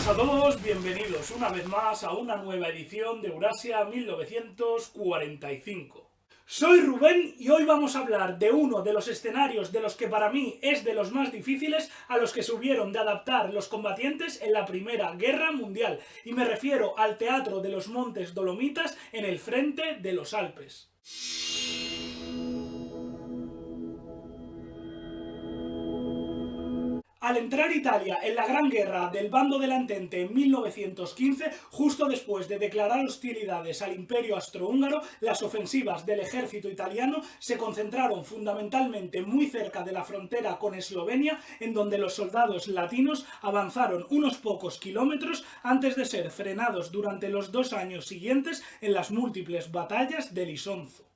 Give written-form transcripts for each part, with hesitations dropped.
buenas a todos, bienvenidos una vez más a una nueva edición de Eurasia 1945. Soy Rubén y hoy vamos a hablar de uno de los escenarios de los que para mí es de los más difíciles a los que se hubieron de adaptar los combatientes en la Primera Guerra Mundial, y me refiero al Teatro de los Montes Dolomitas en el frente de los Alpes. Al entrar Italia en la Gran Guerra del bando del Entente en 1915, justo después de declarar hostilidades al Imperio Austrohúngaro, las ofensivas del ejército italiano se concentraron fundamentalmente muy cerca de la frontera con Eslovenia, en donde los soldados latinos avanzaron unos pocos kilómetros antes de ser frenados durante los 2 años siguientes en las múltiples batallas del Isonzo.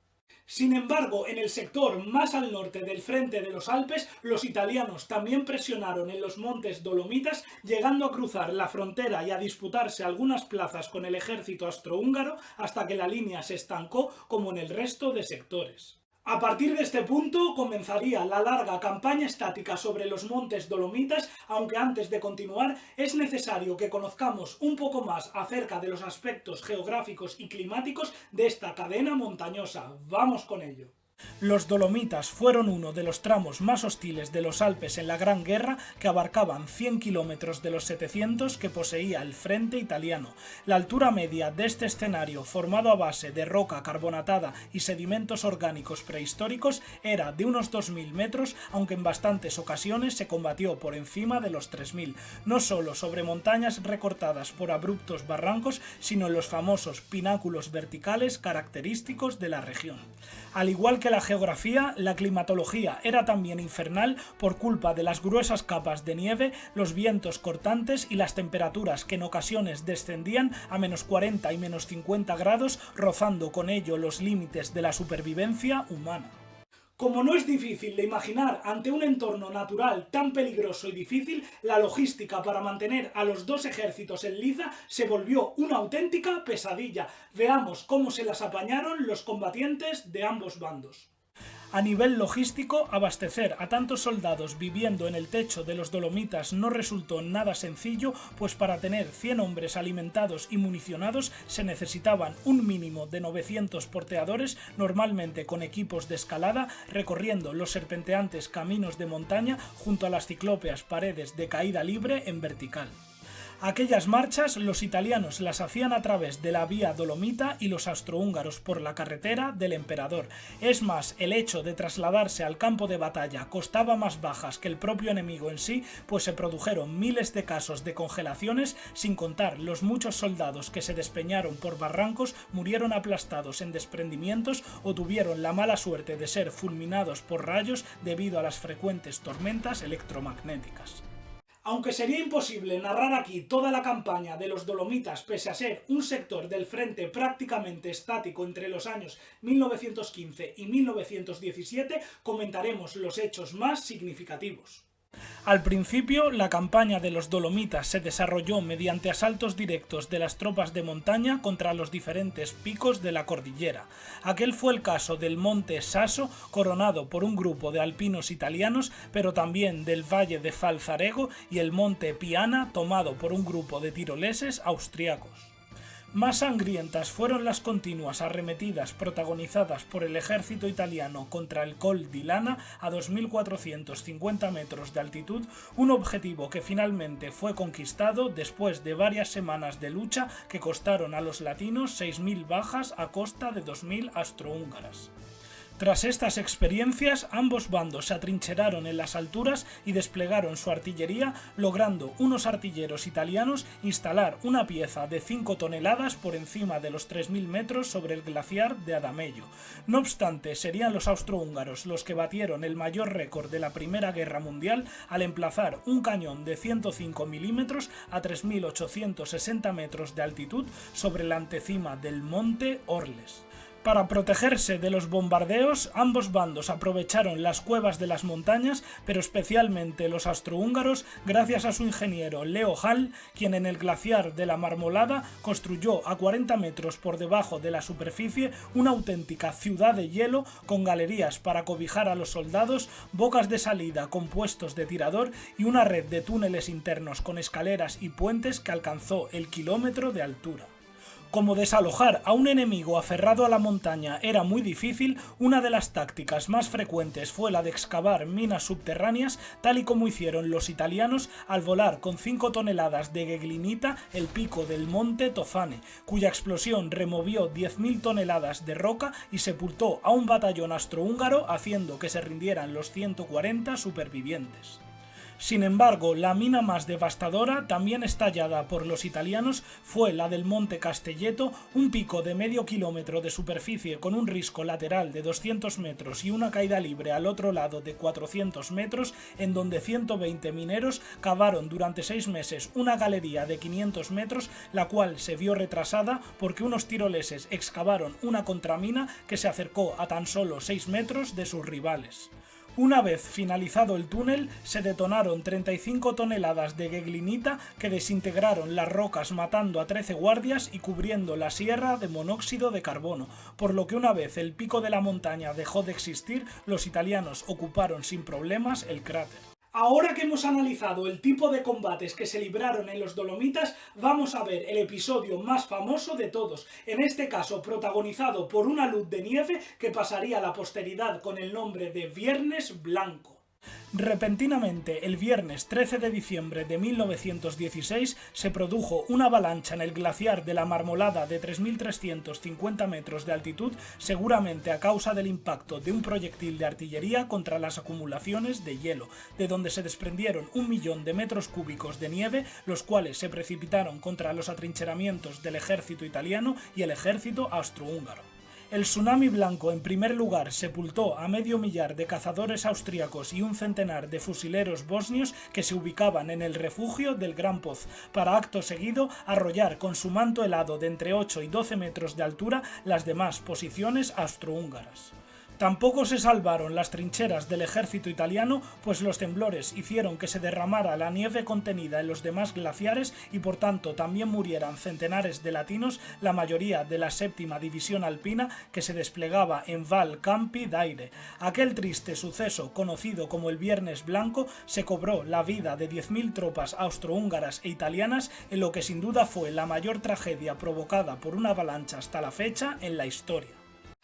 Sin embargo, en el sector más al norte del frente de los Alpes, los italianos también presionaron en los montes Dolomitas, llegando a cruzar la frontera y a disputarse algunas plazas con el ejército austrohúngaro hasta que la línea se estancó, como en el resto de sectores. A partir de este punto comenzaría la larga campaña estática sobre los montes Dolomitas, aunque antes de continuar es necesario que conozcamos un poco más acerca de los aspectos geográficos y climáticos de esta cadena montañosa. ¡Vamos con ello! Los Dolomitas fueron uno de los tramos más hostiles de los Alpes en la Gran Guerra, que abarcaban 100 kilómetros de los 700 que poseía el frente italiano. La altura media de este escenario, formado a base de roca carbonatada y sedimentos orgánicos prehistóricos, era de unos 2000 metros, aunque en bastantes ocasiones se combatió por encima de los 3000, no solo sobre montañas recortadas por abruptos barrancos, sino en los famosos pináculos verticales característicos de la región. Al igual que la geografía, la climatología era también infernal por culpa de las gruesas capas de nieve, los vientos cortantes y las temperaturas que en ocasiones descendían a menos 40 y menos 50 grados, rozando con ello los límites de la supervivencia humana. Como no es difícil de imaginar ante un entorno natural tan peligroso y difícil, la logística para mantener a los dos ejércitos en liza se volvió una auténtica pesadilla. Veamos cómo se las apañaron los combatientes de ambos bandos. A nivel logístico, abastecer a tantos soldados viviendo en el techo de los Dolomitas no resultó nada sencillo, pues para tener 100 hombres alimentados y municionados se necesitaban un mínimo de 900 porteadores, normalmente con equipos de escalada, recorriendo los serpenteantes caminos de montaña junto a las ciclópeas paredes de caída libre en vertical. Aquellas marchas los italianos las hacían a través de la vía Dolomita y los austrohúngaros por la carretera del Emperador. Es más, el hecho de trasladarse al campo de batalla costaba más bajas que el propio enemigo en sí, pues se produjeron miles de casos de congelaciones, sin contar los muchos soldados que se despeñaron por barrancos, murieron aplastados en desprendimientos o tuvieron la mala suerte de ser fulminados por rayos debido a las frecuentes tormentas electromagnéticas. Aunque sería imposible narrar aquí toda la campaña de los Dolomitas pese a ser un sector del frente prácticamente estático entre los años 1915 y 1917, comentaremos los hechos más significativos. Al principio, la campaña de los Dolomitas se desarrolló mediante asaltos directos de las tropas de montaña contra los diferentes picos de la cordillera. Aquel fue el caso del monte Sasso, coronado por un grupo de alpinos italianos, pero también del valle de Falzarego, y el monte Piana, tomado por un grupo de tiroleses austriacos. Más sangrientas fueron las continuas arremetidas protagonizadas por el ejército italiano contra el Col di Lana a 2450 metros de altitud, un objetivo que finalmente fue conquistado después de varias semanas de lucha que costaron a los latinos 6000 bajas a costa de 2000 austrohúngaras. Tras estas experiencias, ambos bandos se atrincheraron en las alturas y desplegaron su artillería, logrando unos artilleros italianos instalar una pieza de 5 toneladas por encima de los 3000 metros sobre el glaciar de Adamello. No obstante, serían los austrohúngaros los que batieron el mayor récord de la Primera Guerra Mundial al emplazar un cañón de 105 milímetros a 3860 metros de altitud sobre la antecima del monte Orles. Para protegerse de los bombardeos, ambos bandos aprovecharon las cuevas de las montañas, pero especialmente los austrohúngaros, gracias a su ingeniero Leo Hall, quien en el glaciar de la Marmolada construyó a 40 metros por debajo de la superficie una auténtica ciudad de hielo con galerías para cobijar a los soldados, bocas de salida con puestos de tirador y una red de túneles internos con escaleras y puentes que alcanzó el kilómetro de altura. Como desalojar a un enemigo aferrado a la montaña era muy difícil, una de las tácticas más frecuentes fue la de excavar minas subterráneas, tal y como hicieron los italianos al volar con 5 toneladas de ghegnita el pico del monte Tofane, cuya explosión removió 10.000 toneladas de roca y sepultó a un batallón austrohúngaro, haciendo que se rindieran los 140 supervivientes. Sin embargo, la mina más devastadora, también estallada por los italianos, fue la del Monte Castelletto, un pico de medio kilómetro de superficie con un risco lateral de 200 metros y una caída libre al otro lado de 400 metros, en donde 120 mineros cavaron durante 6 meses una galería de 500 metros, la cual se vio retrasada porque unos tiroleses excavaron una contramina que se acercó a tan solo 6 metros de sus rivales. Una vez finalizado el túnel, se detonaron 35 toneladas de ghegnita que desintegraron las rocas matando a 13 guardias y cubriendo la sierra de monóxido de carbono, por lo que una vez el pico de la montaña dejó de existir, los italianos ocuparon sin problemas el cráter. Ahora que hemos analizado el tipo de combates que se libraron en los Dolomitas, vamos a ver el episodio más famoso de todos, en este caso protagonizado por una luz de nieve que pasaría a la posteridad con el nombre de Viernes Blanco. Repentinamente, el viernes 13 de diciembre de 1916 se produjo una avalancha en el glaciar de la Marmolada de 3.350 metros de altitud, seguramente a causa del impacto de un proyectil de artillería contra las acumulaciones de hielo, de donde se desprendieron 1 millón de metros cúbicos de nieve, los cuales se precipitaron contra los atrincheramientos del ejército italiano y el ejército austrohúngaro. El tsunami blanco en primer lugar sepultó a medio millar de cazadores austríacos y un centenar de fusileros bosnios que se ubicaban en el refugio del Gran Poz, para acto seguido arrollar con su manto helado de entre 8 y 12 metros de altura las demás posiciones austrohúngaras. Tampoco se salvaron las trincheras del ejército italiano, pues los temblores hicieron que se derramara la nieve contenida en los demás glaciares y por tanto también murieran centenares de latinos, la mayoría de la 7ª División Alpina que se desplegaba en Val Campi d'Aire. Aquel triste suceso, conocido como el Viernes Blanco, se cobró la vida de 10.000 tropas austrohúngaras e italianas en lo que sin duda fue la mayor tragedia provocada por una avalancha hasta la fecha en la historia.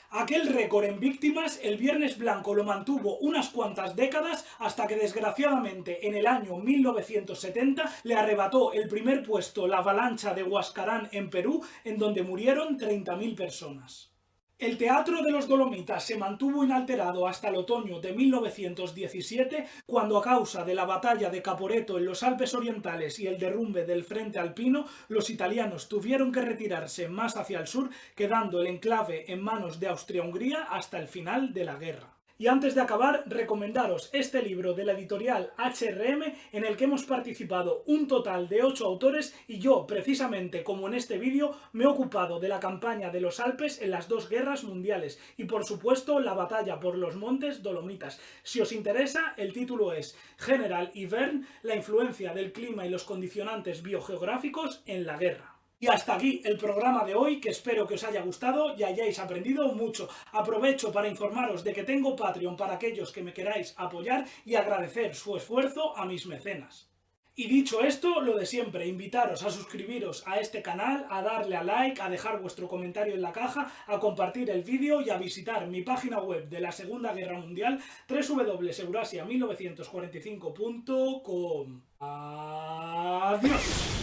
Aquel récord en víctimas, el Viernes Blanco lo mantuvo unas cuantas décadas hasta que desgraciadamente en el año 1970 le arrebató el primer puesto la avalancha de Huascarán en Perú, en donde murieron 30.000 personas. El teatro de los Dolomitas se mantuvo inalterado hasta el otoño de 1917, cuando a causa de la batalla de Caporetto en los Alpes Orientales y el derrumbe del frente alpino, los italianos tuvieron que retirarse más hacia el sur, quedando el enclave en manos de Austria-Hungría hasta el final de la guerra. Y antes de acabar, recomendaros este libro de la editorial HRM, en el que hemos participado un total de 8 autores y yo, precisamente como en este vídeo, me he ocupado de la campaña de los Alpes en las 2 guerras mundiales y por supuesto la batalla por los montes Dolomitas. Si os interesa, el título es General Ivern, la influencia del clima y los condicionantes biogeográficos en la guerra. Y hasta aquí el programa de hoy, que espero que os haya gustado y hayáis aprendido mucho. Aprovecho para informaros de que tengo Patreon para aquellos que me queráis apoyar y agradecer su esfuerzo a mis mecenas. Y dicho esto, lo de siempre, invitaros a suscribiros a este canal, a darle a like, a dejar vuestro comentario en la caja, a compartir el vídeo y a visitar mi página web de la Segunda Guerra Mundial, www.eurasia1945.com. ¡Adiós!